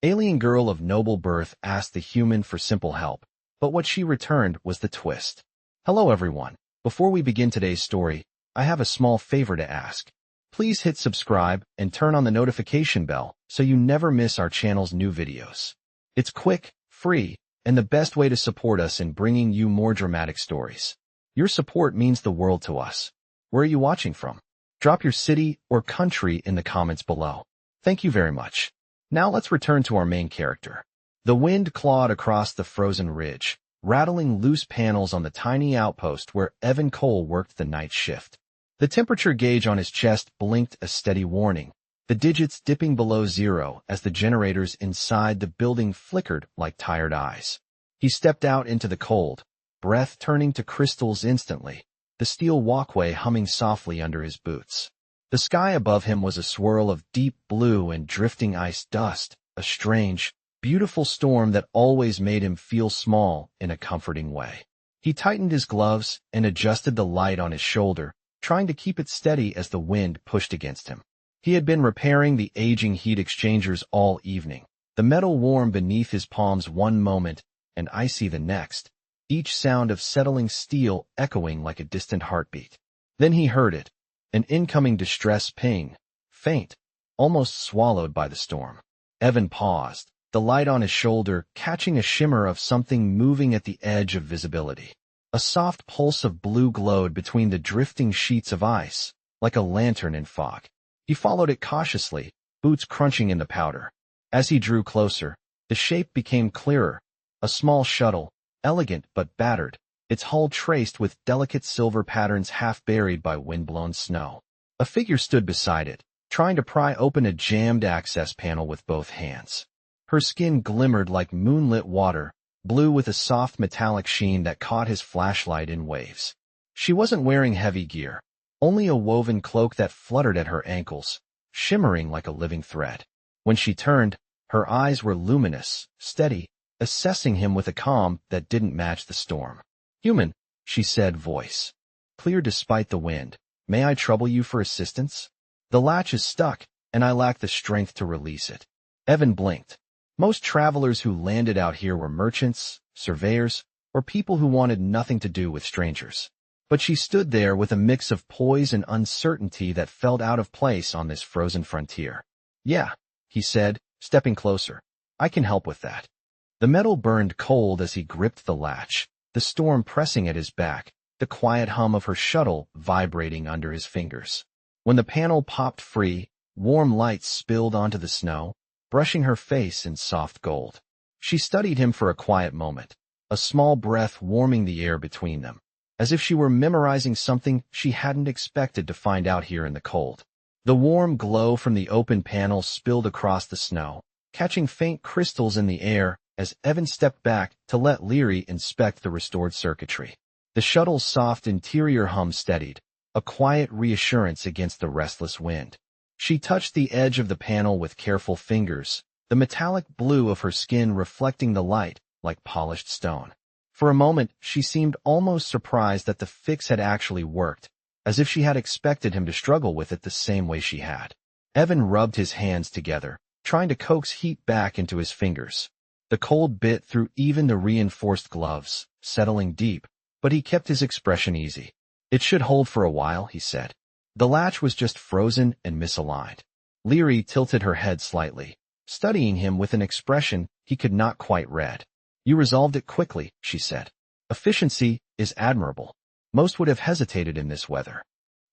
Alien girl of noble birth asked the human for simple help, but what she returned was the twist. Hello everyone. Before we begin today's story, I have a small favor to ask. Please hit subscribe and turn on the notification bell so you never miss our channel's new videos. It's quick, free, and the best way to support us in bringing you more dramatic stories. Your support means the world to us. Where are you watching from? Drop your city or country in the comments below. Thank you very much. Now let's return to our main character. The wind clawed across the frozen ridge, rattling loose panels on the tiny outpost where Evan Cole worked the night shift. The temperature gauge on his chest blinked a steady warning, the digits dipping below zero as the generators inside the building flickered like tired eyes. He stepped out into the cold, breath turning to crystals instantly, the steel walkway humming softly under his boots. The sky above him was a swirl of deep blue and drifting ice dust, a strange, beautiful storm that always made him feel small in a comforting way. He tightened his gloves and adjusted the light on his shoulder, trying to keep it steady as the wind pushed against him. He had been repairing the aging heat exchangers all evening, the metal warm beneath his palms one moment and icy the next, each sound of settling steel echoing like a distant heartbeat. Then he heard it. An incoming distress ping, faint, almost swallowed by the storm. Evan paused, the light on his shoulder catching a shimmer of something moving at the edge of visibility. A soft pulse of blue glowed between the drifting sheets of ice, like a lantern in fog. He followed it cautiously, boots crunching in the powder. As he drew closer, the shape became clearer. A small shuttle, elegant but battered, its hull traced with delicate silver patterns half buried by wind-blown snow. A figure stood beside it, trying to pry open a jammed access panel with both hands. Her skin glimmered like moonlit water, blue with a soft metallic sheen that caught his flashlight in waves. She wasn't wearing heavy gear, only a woven cloak that fluttered at her ankles, shimmering like a living thread. When she turned, her eyes were luminous, steady, assessing him with a calm that didn't match the storm. "Human," she said, voice clear despite the wind. "May I trouble you for assistance? The latch is stuck, and I lack the strength to release it." Evan blinked. Most travelers who landed out here were merchants, surveyors, or people who wanted nothing to do with strangers. But she stood there with a mix of poise and uncertainty that felt out of place on this frozen frontier. "Yeah," he said, stepping closer. "I can help with that." The metal burned cold as he gripped the latch, the storm pressing at his back, the quiet hum of her shuttle vibrating under his fingers. When the panel popped free, warm light spilled onto the snow, brushing her face in soft gold. She studied him for a quiet moment, a small breath warming the air between them, as if she were memorizing something she hadn't expected to find out here in the cold. The warm glow from the open panel spilled across the snow, catching faint crystals in the air as Evan stepped back to let Leary inspect the restored circuitry. The shuttle's soft interior hum steadied, a quiet reassurance against the restless wind. She touched the edge of the panel with careful fingers, the metallic blue of her skin reflecting the light like polished stone. For a moment, she seemed almost surprised that the fix had actually worked, as if she had expected him to struggle with it the same way she had. Evan rubbed his hands together, trying to coax heat back into his fingers. The cold bit through even the reinforced gloves, settling deep, but he kept his expression easy. "It should hold for a while," he said. The latch was just frozen and misaligned. Leary tilted her head slightly, studying him with an expression he could not quite read. "You resolved it quickly," she said. "Efficiency is admirable. Most would have hesitated in this weather."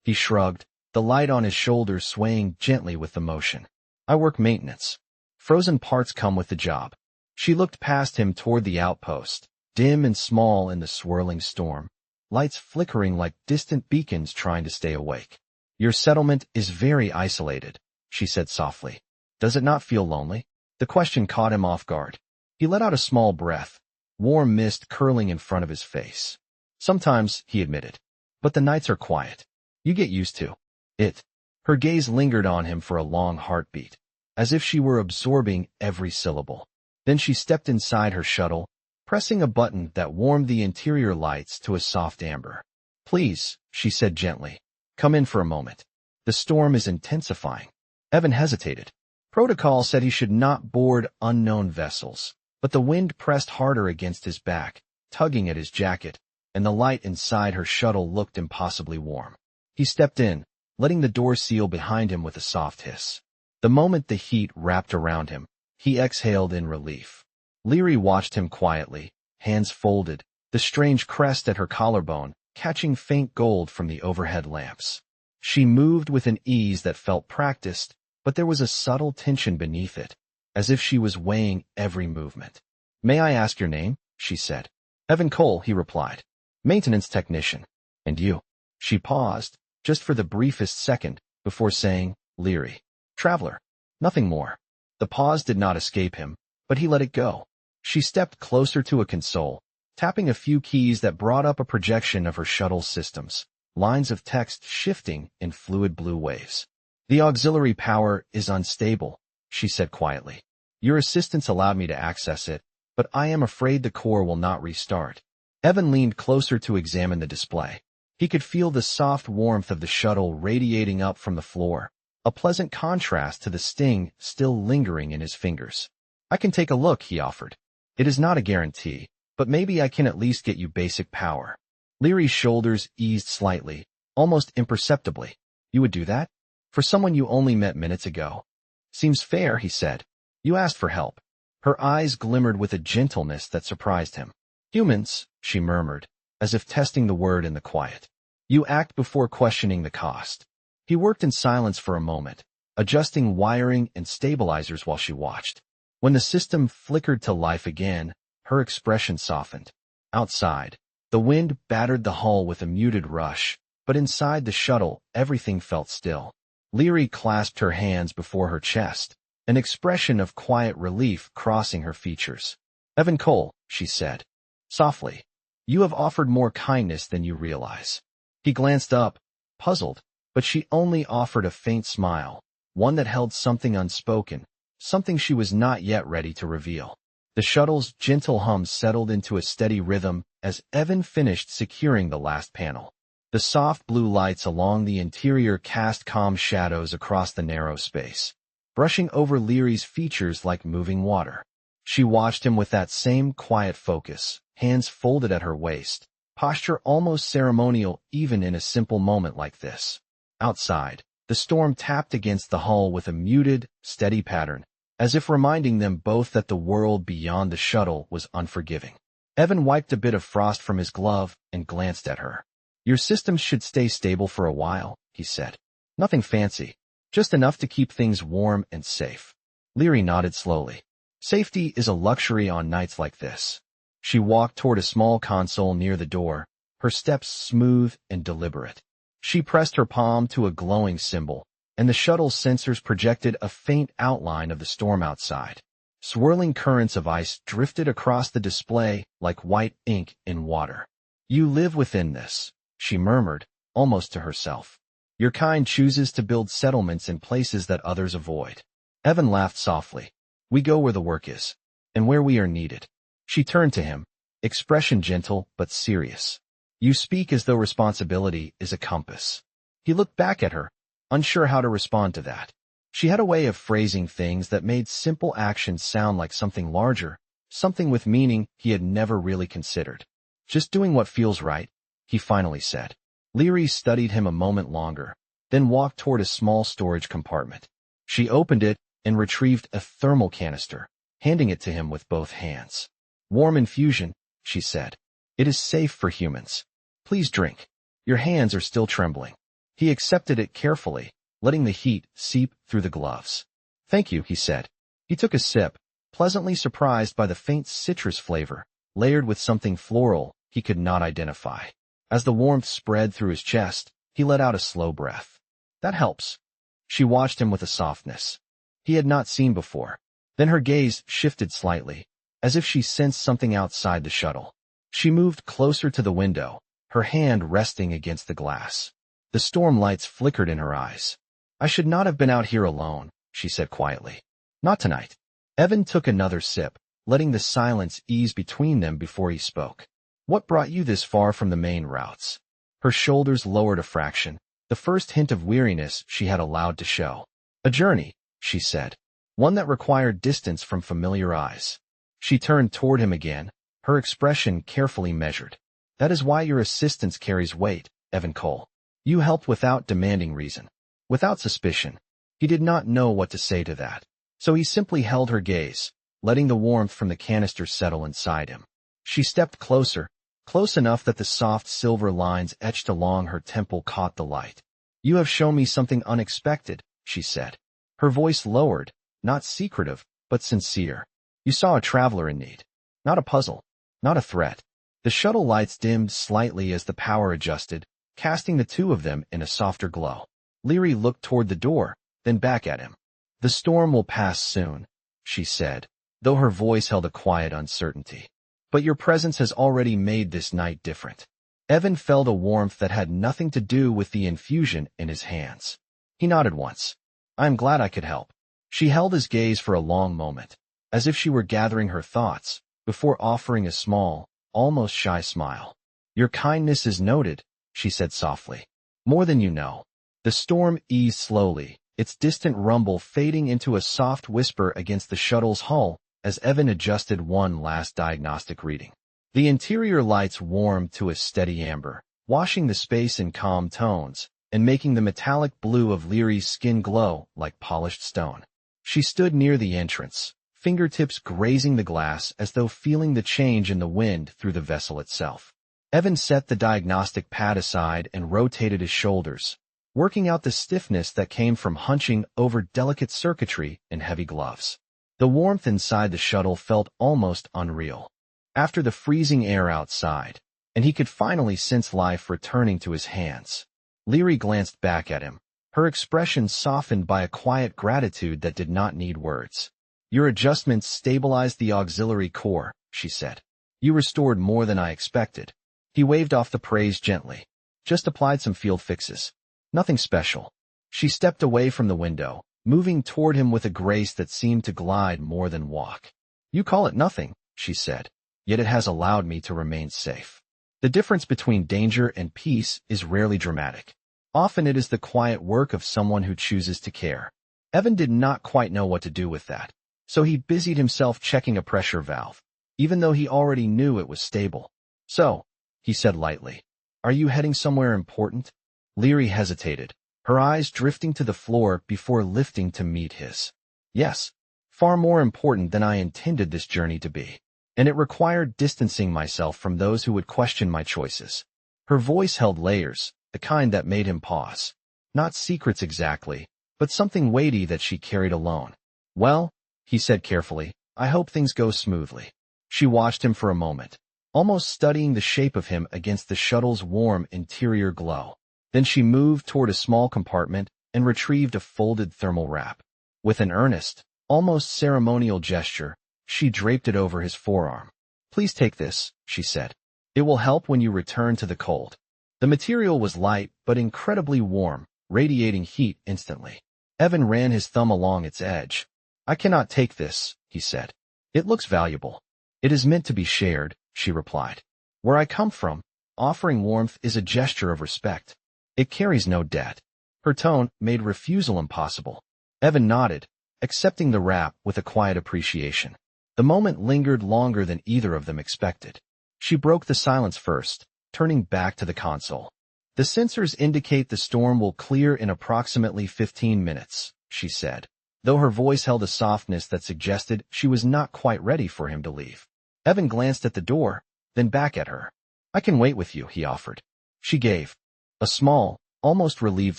He shrugged, the light on his shoulders swaying gently with the motion. "I work maintenance. Frozen parts come with the job." She looked past him toward the outpost, dim and small in the swirling storm, lights flickering like distant beacons trying to stay awake. "Your settlement is very isolated," she said softly. "Does it not feel lonely?" The question caught him off guard. He let out a small breath, warm mist curling in front of his face. "Sometimes," he admitted, "but the nights are quiet. You get used to it." Her gaze lingered on him for a long heartbeat, as if she were absorbing every syllable. Then she stepped inside her shuttle, pressing a button that warmed the interior lights to a soft amber. "Please," she said gently, "come in for a moment. The storm is intensifying." Evan hesitated. Protocol said he should not board unknown vessels, but the wind pressed harder against his back, tugging at his jacket, and the light inside her shuttle looked impossibly warm. He stepped in, letting the door seal behind him with a soft hiss. The moment the heat wrapped around him, he exhaled in relief. Leary watched him quietly, hands folded, the strange crest at her collarbone, catching faint gold from the overhead lamps. She moved with an ease that felt practiced, but there was a subtle tension beneath it, as if she was weighing every movement. "May I ask your name?" she said. "Evan Cole," he replied. "Maintenance technician. And you?" She paused, just for the briefest second, before saying, "Leary. Traveler." Nothing more. The pause did not escape him, but he let it go. She stepped closer to a console, tapping a few keys that brought up a projection of her shuttle's systems, lines of text shifting in fluid blue waves. "The auxiliary power is unstable," she said quietly. "Your assistants allowed me to access it, but I am afraid the core will not restart." Evan leaned closer to examine the display. He could feel the soft warmth of the shuttle radiating up from the floor, a pleasant contrast to the sting still lingering in his fingers. "I can take a look," he offered. "It is not a guarantee, but maybe I can at least get you basic power." Leary's shoulders eased slightly, almost imperceptibly. "You would do that? For someone you only met minutes ago?" "Seems fair," he said. "You asked for help." Her eyes glimmered with a gentleness that surprised him. "Humans," she murmured, as if testing the word in the quiet. "You act before questioning the cost." He worked in silence for a moment, adjusting wiring and stabilizers while she watched. When the system flickered to life again, her expression softened. Outside, the wind battered the hull with a muted rush, but inside the shuttle, everything felt still. Leary clasped her hands before her chest, an expression of quiet relief crossing her features. "Evan Cole," she said, softly, "you have offered more kindness than you realize." He glanced up, puzzled, but she only offered a faint smile, one that held something unspoken, something she was not yet ready to reveal. The shuttle's gentle hum settled into a steady rhythm as Evan finished securing the last panel. The soft blue lights along the interior cast calm shadows across the narrow space, brushing over Leary's features like moving water. She watched him with that same quiet focus, hands folded at her waist, posture almost ceremonial even in a simple moment like this. Outside, the storm tapped against the hull with a muted, steady pattern, as if reminding them both that the world beyond the shuttle was unforgiving. Evan wiped a bit of frost from his glove and glanced at her. "Your systems should stay stable for a while," he said. "Nothing fancy, just enough to keep things warm and safe." Leary nodded slowly. "Safety is a luxury on nights like this." She walked toward a small console near the door, her steps smooth and deliberate. She pressed her palm to a glowing symbol, and the shuttle's sensors projected a faint outline of the storm outside. Swirling currents of ice drifted across the display like white ink in water. "You live within this," she murmured, almost to herself. "Your kind chooses to build settlements in places that others avoid." Evan laughed softly. "We go where the work is, and where we are needed." She turned to him, expression gentle but serious. "You speak as though responsibility is a compass." He looked back at her, unsure how to respond to that. She had a way of phrasing things that made simple actions sound like something larger, something with meaning he had never really considered. "Just doing what feels right," he finally said. Leary studied him a moment longer, then walked toward a small storage compartment. She opened it and retrieved a thermal canister, handing it to him with both hands. "Warm infusion," she said. "It is safe for humans. Please drink. Your hands are still trembling." He accepted it carefully, letting the heat seep through the gloves. "Thank you," he said. He took a sip, pleasantly surprised by the faint citrus flavor, layered with something floral he could not identify. As the warmth spread through his chest, he let out a slow breath. "That helps." She watched him with a softness he had not seen before. Then her gaze shifted slightly, as if she sensed something outside the shuttle. She moved closer to the window, her hand resting against the glass. The storm lights flickered in her eyes. "I should not have been out here alone," she said quietly. "Not tonight." Evan took another sip, letting the silence ease between them before he spoke. "What brought you this far from the main routes?" Her shoulders lowered a fraction, the first hint of weariness she had allowed to show. "A journey," she said. one that required distance from familiar eyes. She turned toward him again, her expression carefully measured. That is why your assistance carries weight, Evan Cole. You helped without demanding reason, without suspicion. He did not know what to say to that, so he simply held her gaze, letting the warmth from the canister settle inside him. She stepped closer, close enough that the soft silver lines etched along her temple caught the light. You have shown me something unexpected, she said. Her voice lowered, not secretive, but sincere. You saw a traveler in need. Not a puzzle. Not a threat. The shuttle lights dimmed slightly as the power adjusted, casting the two of them in a softer glow. Leary looked toward the door, then back at him. The storm will pass soon, she said, though her voice held a quiet uncertainty. But your presence has already made this night different. Evan felt a warmth that had nothing to do with the infusion in his hands. He nodded once. I am glad I could help. She held his gaze for a long moment, as if she were gathering her thoughts, before offering a small, almost shy smile. Your kindness is noted, she said softly. More than you know. The storm eased slowly, its distant rumble fading into a soft whisper against the shuttle's hull as Evan adjusted one last diagnostic reading. The interior lights warmed to a steady amber, washing the space in calm tones and making the metallic blue of Leary's skin glow like polished stone. She stood near the entrance, fingertips grazing the glass as though feeling the change in the wind through the vessel itself. Evan set the diagnostic pad aside and rotated his shoulders, working out the stiffness that came from hunching over delicate circuitry and heavy gloves. The warmth inside the shuttle felt almost unreal. After the freezing air outside, and he could finally sense life returning to his hands. Leary glanced back at him, her expression softened by a quiet gratitude that did not need words. Your adjustments stabilized the auxiliary core, she said. You restored more than I expected. He waved off the praise gently. Just applied some field fixes. Nothing special. She stepped away from the window, moving toward him with a grace that seemed to glide more than walk. You call it nothing, she said, yet it has allowed me to remain safe. The difference between danger and peace is rarely dramatic. Often it is the quiet work of someone who chooses to care. Evan did not quite know what to do with that, so he busied himself checking a pressure valve, even though he already knew it was stable. So, he said lightly, are you heading somewhere important? Leary hesitated, her eyes drifting to the floor before lifting to meet his. Yes, far more important than I intended this journey to be, and it required distancing myself from those who would question my choices. Her voice held layers, the kind that made him pause. Not secrets exactly, but something weighty that she carried alone. Well, he said carefully, I hope things go smoothly. She watched him for a moment, almost studying the shape of him against the shuttle's warm interior glow. Then she moved toward a small compartment and retrieved a folded thermal wrap. With an earnest, almost ceremonial gesture, she draped it over his forearm. Please take this, she said. It will help when you return to the cold. The material was light but incredibly warm, radiating heat instantly. Evan ran his thumb along its edge. I cannot take this, he said. It looks valuable. It is meant to be shared, she replied. Where I come from, offering warmth is a gesture of respect. It carries no debt. Her tone made refusal impossible. Evan nodded, accepting the wrap with a quiet appreciation. The moment lingered longer than either of them expected. She broke the silence first, turning back to the console. The sensors indicate the storm will clear in approximately 15 minutes, she said, though her voice held a softness that suggested she was not quite ready for him to leave. Evan glanced at the door, then back at her. I can wait with you, he offered. She gave a small, almost relieved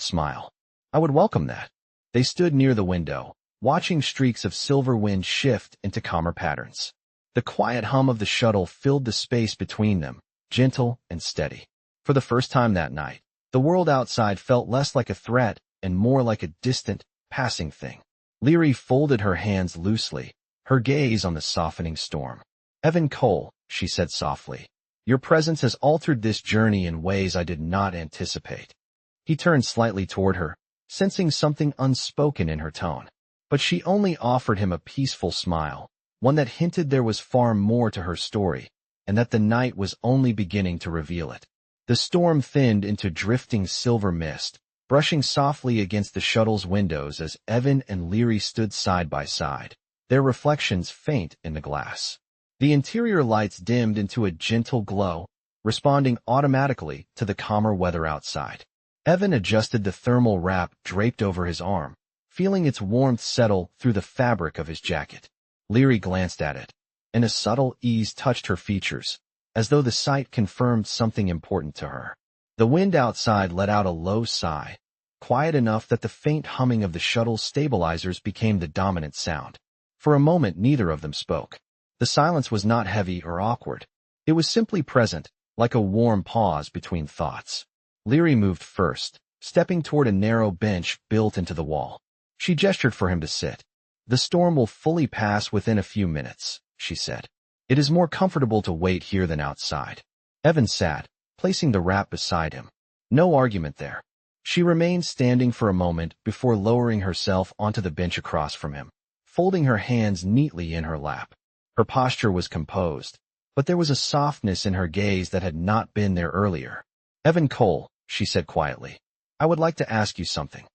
smile. I would welcome that. They stood near the window, watching streaks of silver wind shift into calmer patterns. The quiet hum of the shuttle filled the space between them, gentle and steady. For the first time that night, the world outside felt less like a threat and more like a distant, passing thing. Leary folded her hands loosely, her gaze on the softening storm. Evan Cole, she said softly, your presence has altered this journey in ways I did not anticipate. He turned slightly toward her, sensing something unspoken in her tone. But she only offered him a peaceful smile, one that hinted there was far more to her story, and that the night was only beginning to reveal it. The storm thinned into drifting silver mist, brushing softly against the shuttle's windows as Evan and Leary stood side by side, their reflections faint in the glass. The interior lights dimmed into a gentle glow, responding automatically to the calmer weather outside. Evan adjusted the thermal wrap draped over his arm, feeling its warmth settle through the fabric of his jacket. Leary glanced at it, and a subtle ease touched her features, as though the sight confirmed something important to her. The wind outside let out a low sigh, quiet enough that the faint humming of the shuttle's stabilizers became the dominant sound. For a moment neither of them spoke. The silence was not heavy or awkward. It was simply present, like a warm pause between thoughts. Leary moved first, stepping toward a narrow bench built into the wall. She gestured for him to sit. "The storm will fully pass within a few minutes," she said. "It is more comfortable to wait here than outside." Evan sat, placing the wrap beside him. No argument there. She remained standing for a moment before lowering herself onto the bench across from him, folding her hands neatly in her lap. Her posture was composed, but there was a softness in her gaze that had not been there earlier. "Evan Cole," she said quietly, "I would like to ask you something."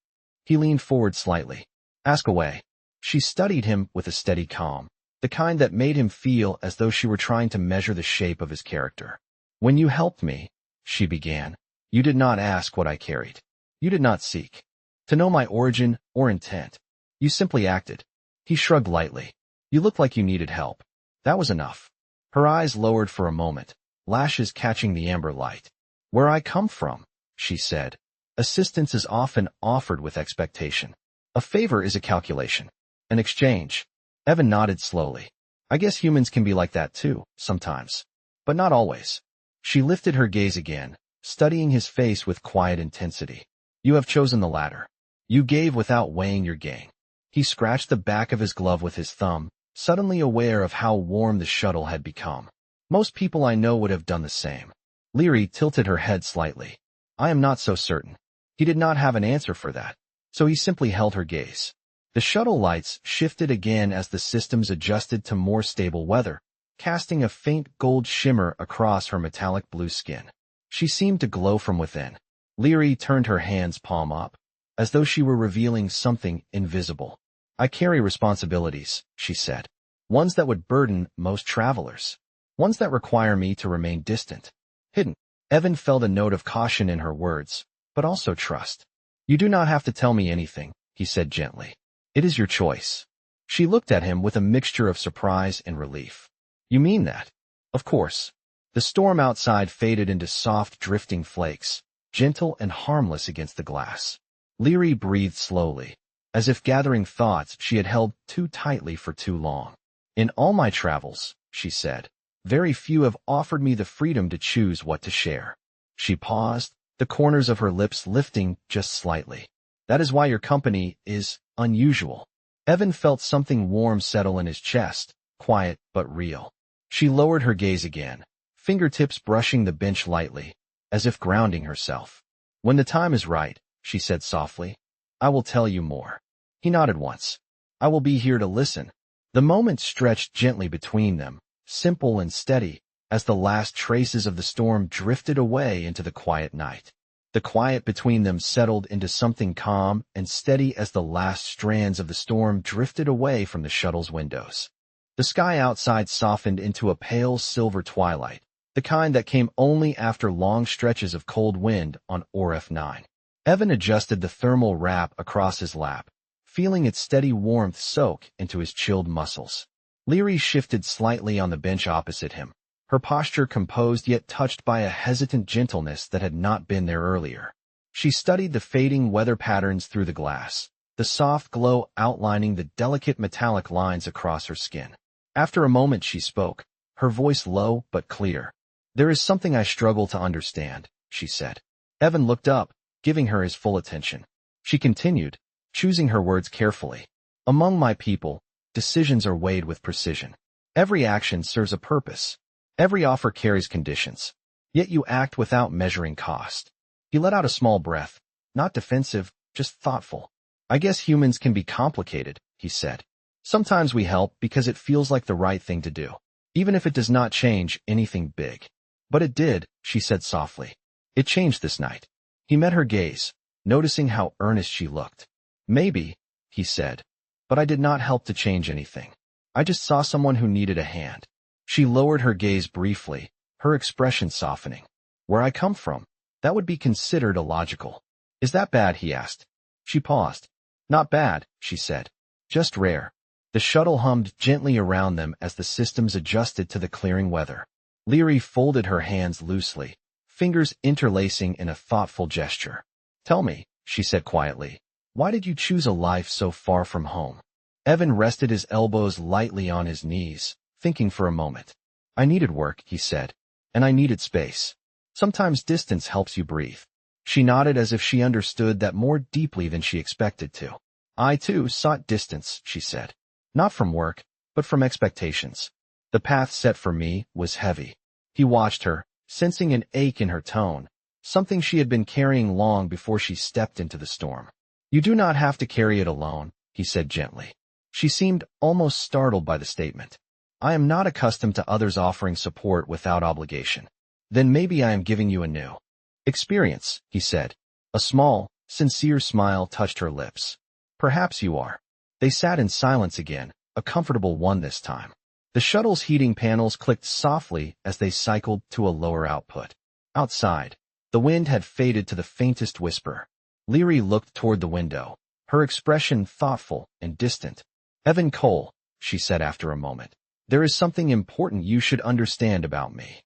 He leaned forward slightly. "Ask away." She studied him with a steady calm, the kind that made him feel as though she were trying to measure the shape of his character. "When you helped me," she began, "you did not ask what I carried. You did not seek to know my origin or intent. You simply acted." He shrugged lightly. "You looked like you needed help. That was enough." Her eyes lowered for a moment, lashes catching the amber light. "Where I come from," she said, "assistance is often offered with expectation. A favor is a calculation, an exchange." Evan nodded slowly. "I guess humans can be like that too, sometimes. But not always." She lifted her gaze again, studying his face with quiet intensity. "You have chosen the latter. You gave without weighing your gain." He scratched the back of his glove with his thumb, suddenly aware of how warm the shuttle had become. "Most people I know would have done the same." Leary tilted her head slightly. "I am not so certain." He did not have an answer for that, so he simply held her gaze. The shuttle lights shifted again as the systems adjusted to more stable weather, casting a faint gold shimmer across her metallic blue skin. She seemed to glow from within. Leary turned her hands palm up, as though she were revealing something invisible. "I carry responsibilities," she said. "Ones that would burden most travelers. Ones that require me to remain distant, hidden." Evan felt a note of caution in her words, but also trust. "You do not have to tell me anything," he said gently. "It is your choice." She looked at him with a mixture of surprise and relief. "You mean that?" "Of course." The storm outside faded into soft, drifting flakes, gentle and harmless against the glass. Leary breathed slowly, as if gathering thoughts she had held too tightly for too long. "In all my travels," she said, "very few have offered me the freedom to choose what to share." She paused, the corners of her lips lifting just slightly. "That is why your company is unusual." Evan felt something warm settle in his chest, quiet but real. She lowered her gaze again, fingertips brushing the bench lightly, as if grounding herself. "When the time is right," she said softly, "I will tell you more." He nodded once. "I will be here to listen." The moment stretched gently between them, simple and steady, as the last traces of the storm drifted away into the quiet night. The quiet between them settled into something calm and steady as the last strands of the storm drifted away from the shuttle's windows. The sky outside softened into a pale silver twilight, the kind that came only after long stretches of cold wind on ORF9. Evan adjusted the thermal wrap across his lap, feeling its steady warmth soak into his chilled muscles. Leary shifted slightly on the bench opposite him, her posture composed yet touched by a hesitant gentleness that had not been there earlier. She studied the fading weather patterns through the glass, the soft glow outlining the delicate metallic lines across her skin. After a moment she spoke, her voice low but clear. "There is something I struggle to understand," she said. Evan looked up, giving her his full attention. She continued, choosing her words carefully. "Among my people, decisions are weighed with precision. Every action serves a purpose. Every offer carries conditions. Yet you act without measuring cost." He let out a small breath, not defensive, just thoughtful. "I guess humans can be complicated," he said. "Sometimes we help because it feels like the right thing to do, even if it does not change anything big." "But it did," she said softly. "It changed this night." He met her gaze, noticing how earnest she looked. Maybe, he said, but I did not help to change anything. I just saw someone who needed a hand. She lowered her gaze briefly, her expression softening. Where I come from, that would be considered illogical. Is that bad? He asked. She paused. Not bad, she said. Just rare. The shuttle hummed gently around them as the systems adjusted to the clearing weather. Leary folded her hands loosely, fingers interlacing in a thoughtful gesture. Tell me, she said quietly, why did you choose a life so far from home? Evan rested his elbows lightly on his knees, thinking for a moment. I needed work, he said, and I needed space. Sometimes distance helps you breathe. She nodded as if she understood that more deeply than she expected to. I, too, sought distance, she said. Not from work, but from expectations. The path set for me was heavy. He watched her, sensing an ache in her tone, something she had been carrying long before she stepped into the storm. You do not have to carry it alone, he said gently. She seemed almost startled by the statement. I am not accustomed to others offering support without obligation. Then maybe I am giving you a new experience, he said. A small, sincere smile touched her lips. Perhaps you are. They sat in silence again, a comfortable one this time. The shuttle's heating panels clicked softly as they cycled to a lower output. Outside, the wind had faded to the faintest whisper. Leary looked toward the window, her expression thoughtful and distant. Evan Cole, she said after a moment, there is something important you should understand about me.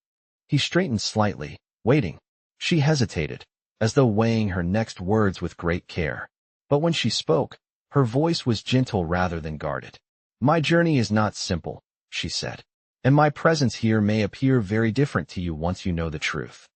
He straightened slightly, waiting. She hesitated, as though weighing her next words with great care. But when she spoke, her voice was gentle rather than guarded. My journey is not simple, she said, and my presence here may appear very different to you once you know the truth.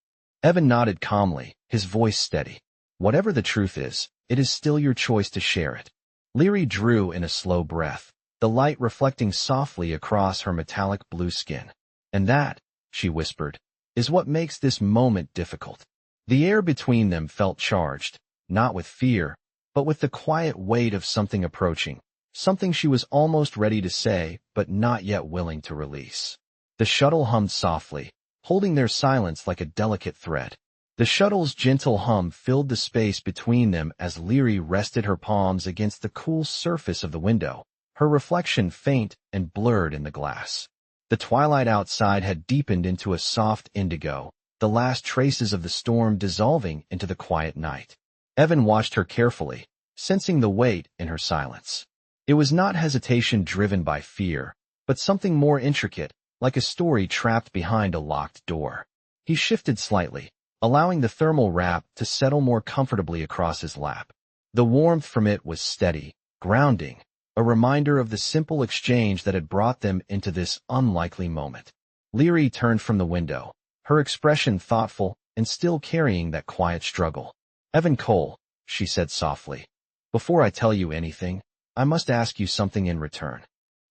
Evan nodded calmly, his voice steady. Whatever the truth is, it is still your choice to share it. Leary drew in a slow breath, the light reflecting softly across her metallic blue skin. And that, she whispered, is what makes this moment difficult. The air between them felt charged, not with fear, but with the quiet weight of something approaching, something she was almost ready to say but not yet willing to release. The shuttle hummed softly, holding their silence like a delicate thread. The shuttle's gentle hum filled the space between them as Leary rested her palms against the cool surface of the window, her reflection faint and blurred in the glass. The twilight outside had deepened into a soft indigo, the last traces of the storm dissolving into the quiet night. Evan watched her carefully, sensing the weight in her silence. It was not hesitation driven by fear, but something more intricate, like a story trapped behind a locked door. He shifted slightly, allowing the thermal wrap to settle more comfortably across his lap. The warmth from it was steady, grounding, a reminder of the simple exchange that had brought them into this unlikely moment. Leary turned from the window, her expression thoughtful and still carrying that quiet struggle. Evan Cole, she said softly, before I tell you anything, I must ask you something in return.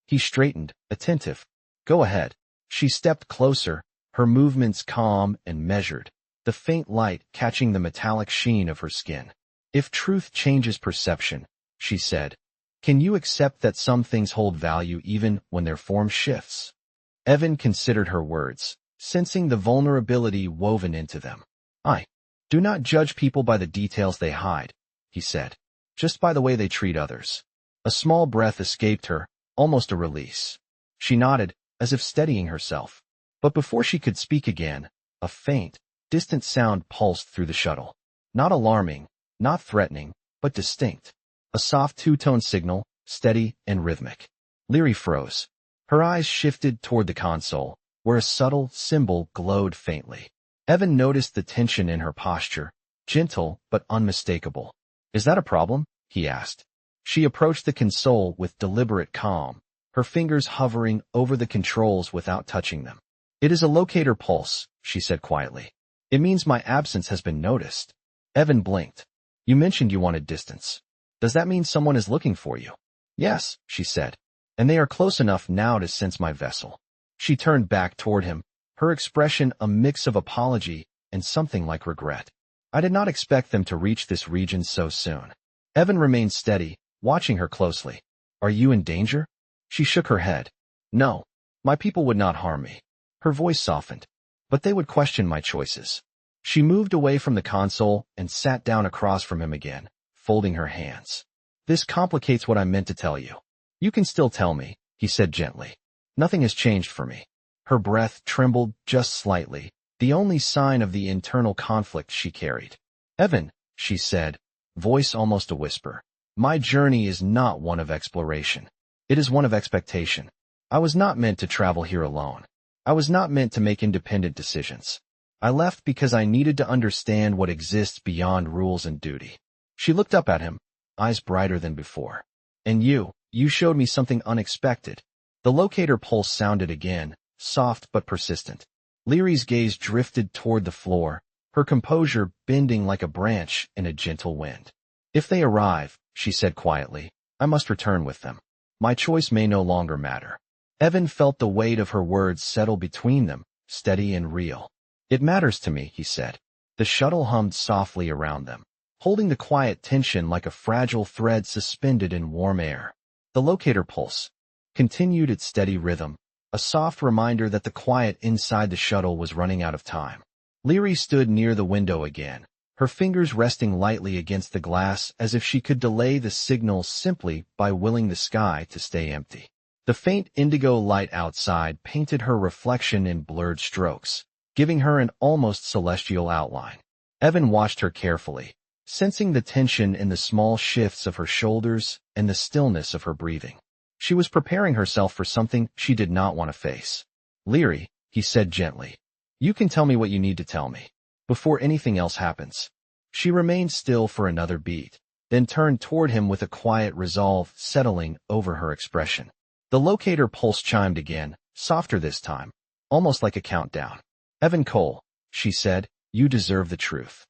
He straightened, attentive. Go ahead. She stepped closer, her movements calm and measured, the faint light catching the metallic sheen of her skin. If truth changes perception, she said, can you accept that some things hold value even when their form shifts? Evan considered her words, sensing the vulnerability woven into them. I do not judge people by the details they hide, he said, just by the way they treat others. A small breath escaped her, almost a release. She nodded, as if steadying herself. But before she could speak again, a faint, distant sound pulsed through the shuttle. Not alarming, not threatening, but distinct. A soft two-tone signal, steady and rhythmic. Leary froze. Her eyes shifted toward the console, where a subtle symbol glowed faintly. Evan noticed the tension in her posture, gentle but unmistakable. Is that a problem? He asked. She approached the console with deliberate calm, her fingers hovering over the controls without touching them. It is a locator pulse, she said quietly. It means my absence has been noticed. Evan blinked. You mentioned you wanted distance. Does that mean someone is looking for you? Yes, she said, and they are close enough now to sense my vessel. She turned back toward him, her expression a mix of apology and something like regret. I did not expect them to reach this region so soon. Evan remained steady, watching her closely. Are you in danger? She shook her head. No, my people would not harm me. Her voice softened. But they would question my choices. She moved away from the console and sat down across from him again, folding her hands. This complicates what I meant to tell you. You can still tell me, he said gently. Nothing has changed for me. Her breath trembled just slightly, the only sign of the internal conflict she carried. Evan, she said, voice almost a whisper. My journey is not one of exploration. It is one of expectation. I was not meant to travel here alone. I was not meant to make independent decisions. I left because I needed to understand what exists beyond rules and duty. She looked up at him, eyes brighter than before. And you showed me something unexpected. The locator pulse sounded again, soft but persistent. Leary's gaze drifted toward the floor, her composure bending like a branch in a gentle wind. If they arrive, she said quietly, I must return with them. My choice may no longer matter. Evan felt the weight of her words settle between them, steady and real. It matters to me, he said. The shuttle hummed softly around them, holding the quiet tension like a fragile thread suspended in warm air. The locator pulse continued its steady rhythm, a soft reminder that the quiet inside the shuttle was running out of time. Leary stood near the window again, her fingers resting lightly against the glass as if she could delay the signal simply by willing the sky to stay empty. The faint indigo light outside painted her reflection in blurred strokes, giving her an almost celestial outline. Evan watched her carefully, sensing the tension in the small shifts of her shoulders and the stillness of her breathing. She was preparing herself for something she did not want to face. Leary, he said gently, you can tell me what you need to tell me, before anything else happens. She remained still for another beat, then turned toward him with a quiet resolve settling over her expression. The locator pulse chimed again, softer this time, almost like a countdown. Evan Cole, she said, you deserve the truth.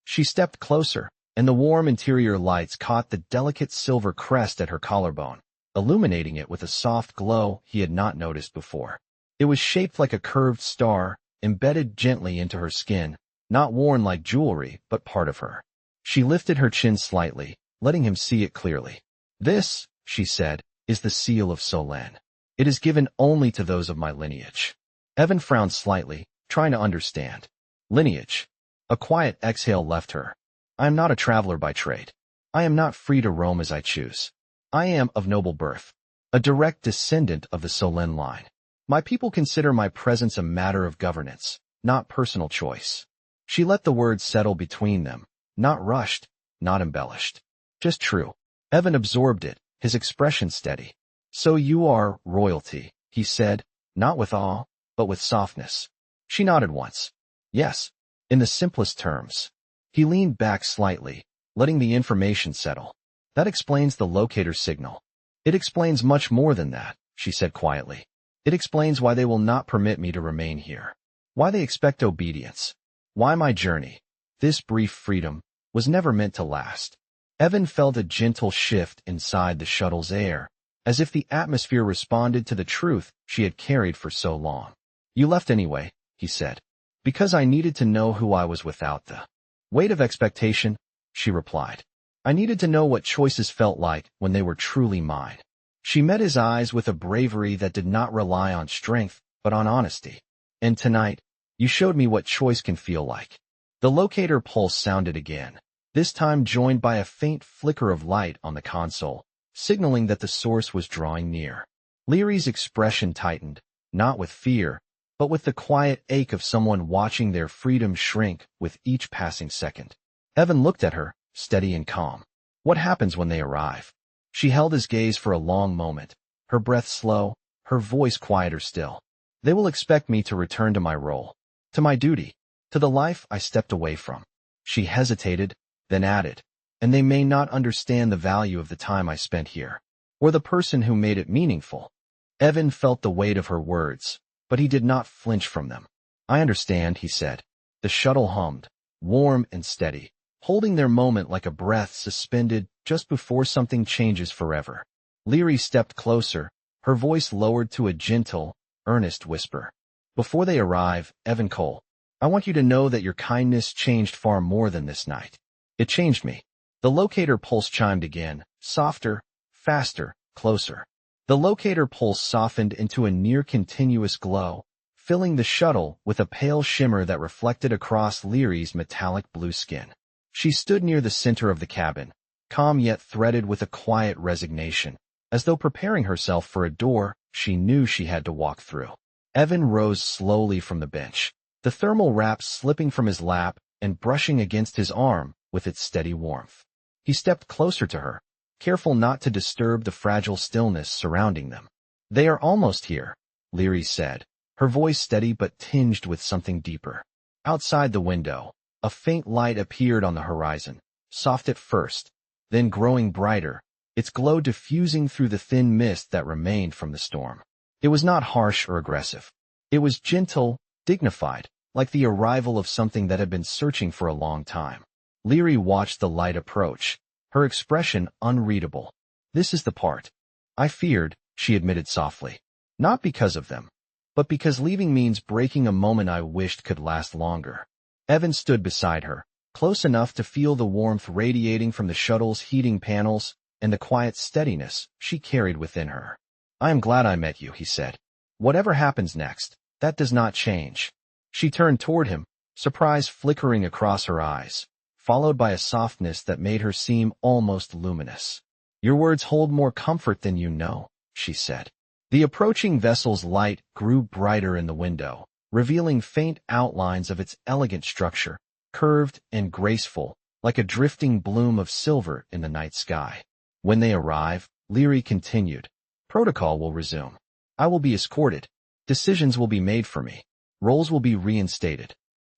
She stepped closer, and the warm interior lights caught the delicate silver crest at her collarbone, illuminating it with a soft glow he had not noticed before. It was shaped like a curved star, embedded gently into her skin, not worn like jewelry, but part of her. She lifted her chin slightly, letting him see it clearly. This, she said, is the seal of Solen. It is given only to those of my lineage. Evan frowned slightly, trying to understand. Lineage. A quiet exhale left her. I am not a traveler by trade. I am not free to roam as I choose. I am of noble birth, a direct descendant of the Solen line. My people consider my presence a matter of governance, not personal choice. She let the words settle between them, not rushed, not embellished. Just true. Evan absorbed it, his expression steady. So you are royalty, he said, not with awe, but with softness. She nodded once. Yes, in the simplest terms. He leaned back slightly, letting the information settle. That explains the locator signal. It explains much more than that, she said quietly. It explains why they will not permit me to remain here. Why they expect obedience. Why my journey, this brief freedom, was never meant to last. Evan felt a gentle shift inside the shuttle's air, as if the atmosphere responded to the truth she had carried for so long. You left anyway, he said. Because I needed to know who I was without the weight of expectation, she replied. I needed to know what choices felt like when they were truly mine. She met his eyes with a bravery that did not rely on strength, but on honesty. And tonight, you showed me what choice can feel like. The locator pulse sounded again, this time joined by a faint flicker of light on the console, signaling that the source was drawing near. Leary's expression tightened, not with fear, but with the quiet ache of someone watching their freedom shrink with each passing second. Evan looked at her, steady and calm. What happens when they arrive? She held his gaze for a long moment, her breath slow, her voice quieter still. They will expect me to return to my role, to my duty, to the life I stepped away from. She hesitated, then added, and they may not understand the value of the time I spent here, or the person who made it meaningful. Evan felt the weight of her words, but he did not flinch from them. I understand, he said. The shuttle hummed, warm and steady, holding their moment like a breath suspended just before something changes forever. Leary stepped closer, her voice lowered to a gentle, earnest whisper. Before they arrive, Evan Cole, I want you to know that your kindness changed far more than this night. It changed me. The locator pulse chimed again, softer, faster, closer. The locator pulse softened into a near-continuous glow, filling the shuttle with a pale shimmer that reflected across Leary's metallic blue skin. She stood near the center of the cabin, calm yet threaded with a quiet resignation, as though preparing herself for a door she knew she had to walk through. Evan rose slowly from the bench, the thermal wrap slipping from his lap and brushing against his arm with its steady warmth. He stepped closer to her, careful not to disturb the fragile stillness surrounding them. "They are almost here," Leary said, her voice steady but tinged with something deeper. Outside the window, a faint light appeared on the horizon, soft at first, then growing brighter, its glow diffusing through the thin mist that remained from the storm. It was not harsh or aggressive. It was gentle, dignified, like the arrival of something that had been searching for a long time. Leary watched the light approach, her expression unreadable. "This is the part I feared," she admitted softly. "Not because of them, but because leaving means breaking a moment I wished could last longer." Evan stood beside her, close enough to feel the warmth radiating from the shuttle's heating panels and the quiet steadiness she carried within her. "I am glad I met you," he said. "Whatever happens next, that does not change." She turned toward him, surprise flickering across her eyes, followed by a softness that made her seem almost luminous. "Your words hold more comfort than you know," she said. The approaching vessel's light grew brighter in the window, revealing faint outlines of its elegant structure, curved and graceful, like a drifting bloom of silver in the night sky. "When they arrive," Leary continued, "protocol will resume. I will be escorted. Decisions will be made for me. Roles will be reinstated."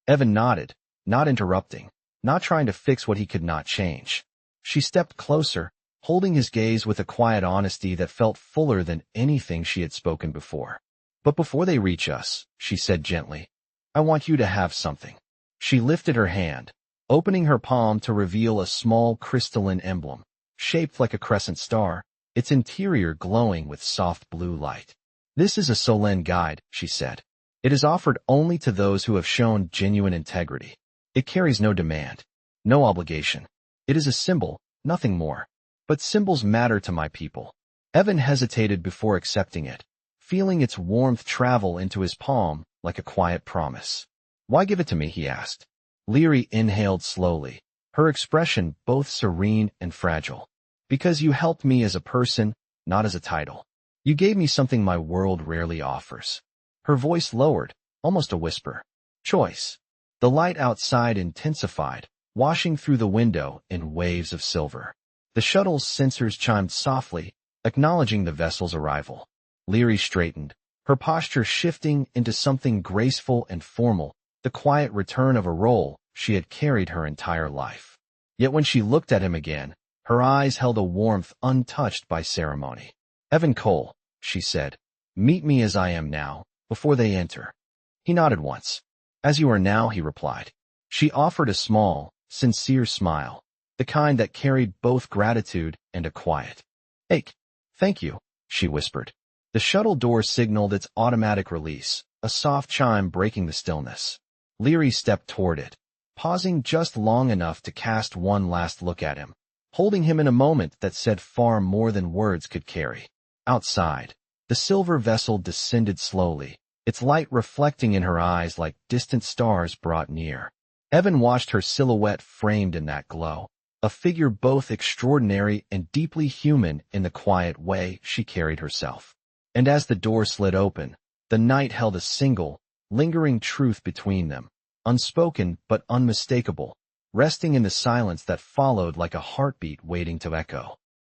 Evan nodded, not interrupting, not trying to fix what he could not change. She stepped closer, holding his gaze with a quiet honesty that felt fuller than anything she had spoken before. "But before they reach us," she said gently, "I want you to have something." She lifted her hand, opening her palm to reveal a small crystalline emblem, shaped like a crescent star, its interior glowing with soft blue light. "This is a Solen guide," she said. "It is offered only to those who have shown genuine integrity. It carries no demand, no obligation. It is a symbol, nothing more. But symbols matter to my people." Evan hesitated before accepting it, feeling its warmth travel into his palm like a quiet promise. "Why give it to me?" he asked. Leary inhaled slowly, her expression both serene and fragile. "Because you helped me as a person, not as a title. You gave me something my world rarely offers." Her voice lowered, almost a whisper. "Choice." The light outside intensified, washing through the window in waves of silver. The shuttle's sensors chimed softly, acknowledging the vessel's arrival. Leary straightened, her posture shifting into something graceful and formal, the quiet return of a role she had carried her entire life. Yet when she looked at him again, her eyes held a warmth untouched by ceremony. "Evan Cole," she said, "meet me as I am now, before they enter." He nodded once. "As you are now," he replied. She offered a small, sincere smile, the kind that carried both gratitude and a quiet. Thank you," she whispered. The shuttle door signaled its automatic release, a soft chime breaking the stillness. Leary stepped toward it, pausing just long enough to cast one last look at him, holding him in a moment that said far more than words could carry. Outside, the silver vessel descended slowly, its light reflecting in her eyes like distant stars brought near. Evan watched her silhouette framed in that glow, a figure both extraordinary and deeply human in the quiet way she carried herself. And as the door slid open, the night held a single, lingering truth between them, unspoken but unmistakable, resting in the silence that followed like a heartbeat waiting to echo.